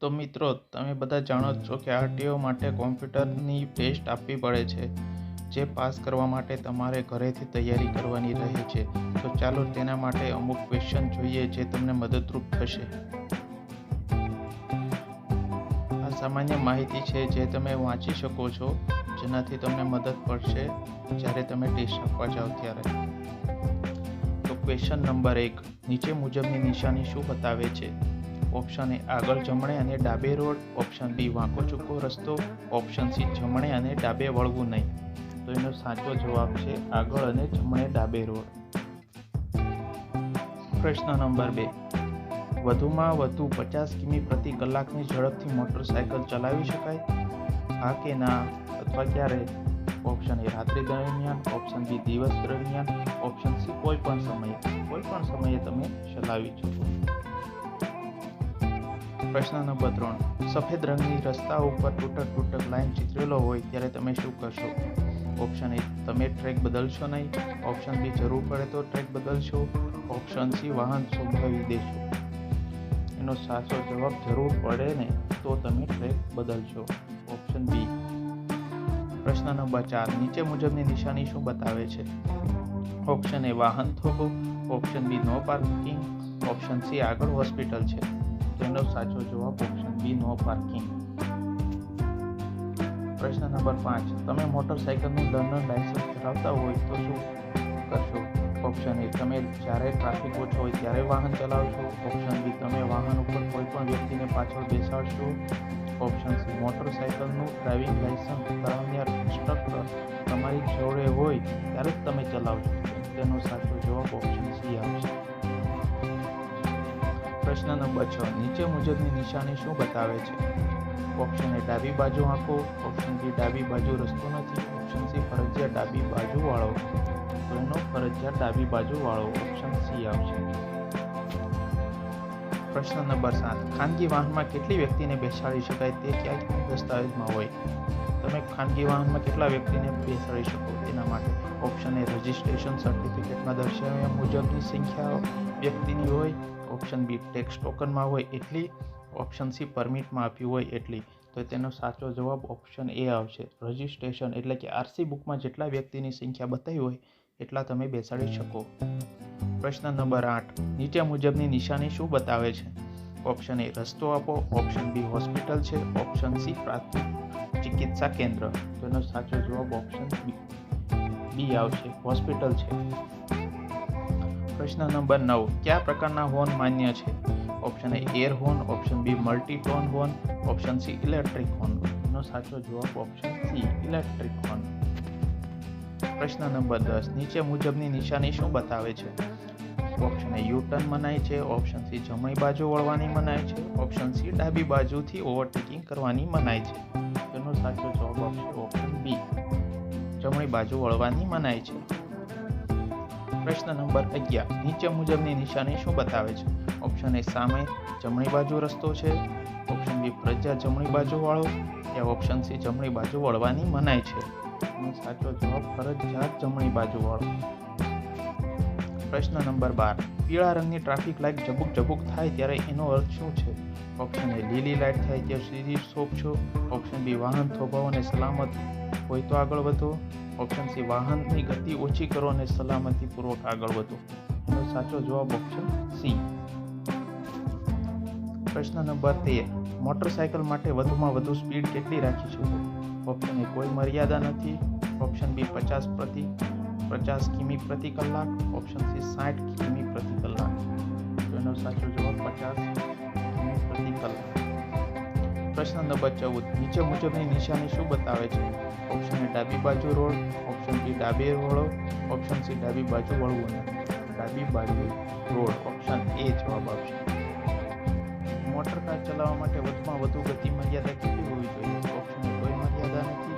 તો મિત્રો, તમે બધા જાણો જ છો કે આરટીઓ માટે કોમ્પ્યુટરની ટેસ્ટ આપવી પડે છે, જે પાસ કરવા માટે તમારે ઘરેથી તૈયારી કરવાની રહે છે. તો ચાલો તેના માટે અમુક ક્વેશ્ચન જોઈએ જે તમને મદદરૂપ થશે. આ સામાન્ય માહિતી છે જે તમે વાંચી શકો છો, જેનાથી તમને મદદ પડશે જ્યારે તમે ટેસ્ટ આપવા જાઓ ત્યારે. તો ક્વેશ્ચન નંબર 1, નીચે મુજબની નિશાની શું બતાવે છે? ઓપ્શન એ આગળ જમણે અને ડાબે રોડ, ઓપ્શન બી વાંકો ચૂકો રસ્તો, ઓપ્શન સી જમણે અને ડાબે વળવું નહીં. તો એનો સાચો જવાબ છે આગળ અને જમણે ડાબે રોડ. પ્રશ્ન નંબર 2, વધુમાં વધુ 50 કિમી પ્રતિ કલાકની ઝડપથી મોટરસાયકલ ચલાવી શકાય? હા કે ના, અથવા ક્યારે? ઓપ્શન એ રાત્રિ દરમિયાન, ઓપ્શન બી દિવસ દરમિયાન, ઓપ્શન સી કોઈ પણ સમયે તમે ચલાવી શકો. પ્રશ્ન નંબર 3, સફેદ રંગની રસ્તા ઉપર તૂટક લાઈન ચિતરેલો હોય ત્યારે તમે શું કરશો? ઓપ્શન એ તમે ટ્રેક બદલશો નહીં, ઓપ્શન બી જરૂર પડે તો ટ્રેક બદલશો, ઓપ્શન સી વાહન થોભાવી દેશો. એનો સાચો જવાબ જરૂર પડે ને તો તમે ટ્રેક બદલશો, ઓપ્શન બી. પ્રશ્ન નંબર 4, નીચે મુજબની નિશાની શું બતાવે છે? ઓપ્શન એ વાહન થોભો, option B no parking, option C આગળ હોસ્પિટલ છે. તેનો સાચો જવાબ ઓપ્શન બી નો પાર્કિંગ. પ્રશ્ન નંબર 5, તમે મોટરસાયકલનું લર્નર લાયસન્સ ધરાવતા હોય તો શું કરશો? ઓપ્શન એ તમે જ્યારે ટ્રાફિક ઓછો હોય ત્યારે વાહન ચલાવશો, ઓપ્શન બી તમે વાહન ઉપર કોઈ પણ વ્યક્તિને પાછળ બેસાડશો, ઓપ્શન સી મોટરસાયકલનું ડ્રાઇવિંગ લાયસન્સ ધરાવનાર ઇન્સ્ટ્રક્ટર તમારી જોડે હોય ત્યારે જ તમે ચલાવશો. તેનો સાચો જવાબ ઓપ્શન સી આવશે. પ્રશ્ન નંબર 6, નીચે મુજબની નિશાની શું બતાવે છે? ઓપ્શન એ ડાબી બાજુ આંકો, ઓપ્શન બી ડાબી બાજુ રસ્તો નથી, ઓપ્શન સી ફરજિયાત ડાબી બાજુ વાળો. તો એનો ફરજિયાત ડાબી બાજુ વાળો ઓપ્શન સી આવશે. પ્રશ્ન નંબર 7, ખાનગી વાહનમાં કેટલી વ્યક્તિને બેસાડી શકાય તે કયા દસ્તાવેજમાં હોય? તમે ખાનગી વાહનમાં કેટલા વ્યક્તિને બેસાડી શકો તેના માટે ઓપ્શન એ રજિસ્ટ્રેશન સર્ટિફિકેટમાં દર્શાવ્યા મુજબની સંખ્યા વ્યક્તિની હોય, ઓપ્શન બી ટેક્સ ટોકનમાં હોય એટલી, ઓપ્શન સી પરમિટમાં આપ્યું હોય એટલી. તો તેનો સાચો જવાબ ઓપ્શન એ આવશે. રજિસ્ટ્રેશન એટલે કે આરસી બુકમાં જેટલા વ્યક્તિની સંખ્યા બતાવી હોય એટલા તમે બેસાડી શકો. પ્રશ્ન નંબર 8, નીચે મુજબની નિશાની શું બતાવે છે? ઓપ્શન એ રસ્તો આપો, ઓપ્શન બી હોસ્પિટલ છે, ઓપ્શન સી પ્રાથમિક ચિકિત્સા કેન્દ્ર. તો એનો સાચો જવાબ ઓપ્શન બી આવશે, હોસ્પિટલ છે. પ્રશ્ન નંબર 9, કયા પ્રકારના હોર્ન માન્ય છે? Option A air horn, option B multi tone horn, option C electric horn. એનો સાચો જવાબ ઓપ્શન સી ઇલેક્ટ્રિક હોર્ન. પ્રશ્ન નંબર 10, નીચે મુજબની નિશાની શું બતાવે છે? ઓપ્શન એ યુ ટર્ન મનાય છે, ઓપ્શન સી જમણી બાજુ વળવાની મનાય છે, ઓપ્શન સી ડાબી બાજુથી ઓવરટેકિંગ કરવાની મનાય છે. તેનો સાચો જવાબ આવશે ઓપ્શન બી, જમણી બાજુ વળવાની મનાય છે. પ્રશ્ન નંબર 11, નીચે મુજબની નિશાની શું બતાવે છે? ઓપ્શન એ સામે જમણી બાજુ રસ્તો છે, ઓપ્શન બી ફરજિયાત જમણી બાજુ વાળો, યા ઓપ્શન સી જમણી બાજુ વળવાની મનાય છે. એનો સાચો જવાબ ફરજિયાત જમણી બાજુ વાળો. પ્રશ્ન નંબર 12, પીળા રંગની ટ્રાફિક લાઇટ ઝબુક થાય ત્યારે એનો અર્થ શું છે? ઓપ્શન એ લીલી લાઇટ થાય ત્યારે સીધી સોંપશો, ઓપ્શન બી વાહન થોભાવો અને સલામત હોય તો આગળ વધો, ઓપ્શન સી વાહનની ગતિ ઓછી કરો અને સલામતીપૂર્વક આગળ વધો. એનો સાચો જવાબ ઓપ્શન સી. પ્રશ્ન નંબર 13, મોટરસાયકલ માટે વધુમાં વધુ સ્પીડ કેટલી રાખી શકો? ઓપ્શન એ કોઈ મર્યાદા નથી, ઓપ્શન બી 50 કિમી પ્રતિ કલાક, ઓપ્શન સી 60 કિમી પ્રતિ કલાક. તો એનો સાચો જવાબ 50 કિમી પ્રતિ કલાક. પ્રશ્ન નંબર 14, નીચે મુજબની નિશાની શું બતાવે છે? ઓપ્શન એ ડાબી બાજુ રોડ, ઓપ્શન બી ડાબે વળો, ઓપ્શન સી ડાબી બાજુ વળવું નહીં. ડાબી બાજુ રોડ, ઓપ્શન એ જવાબ આવશે. મોટર કાર ચલાવવા માટે વધુમાં વધુ ગતિ મર્યાદા કેટલી હોવી જોઈએ? ઓપ્શન એ કોઈ મર્યાદા નથી,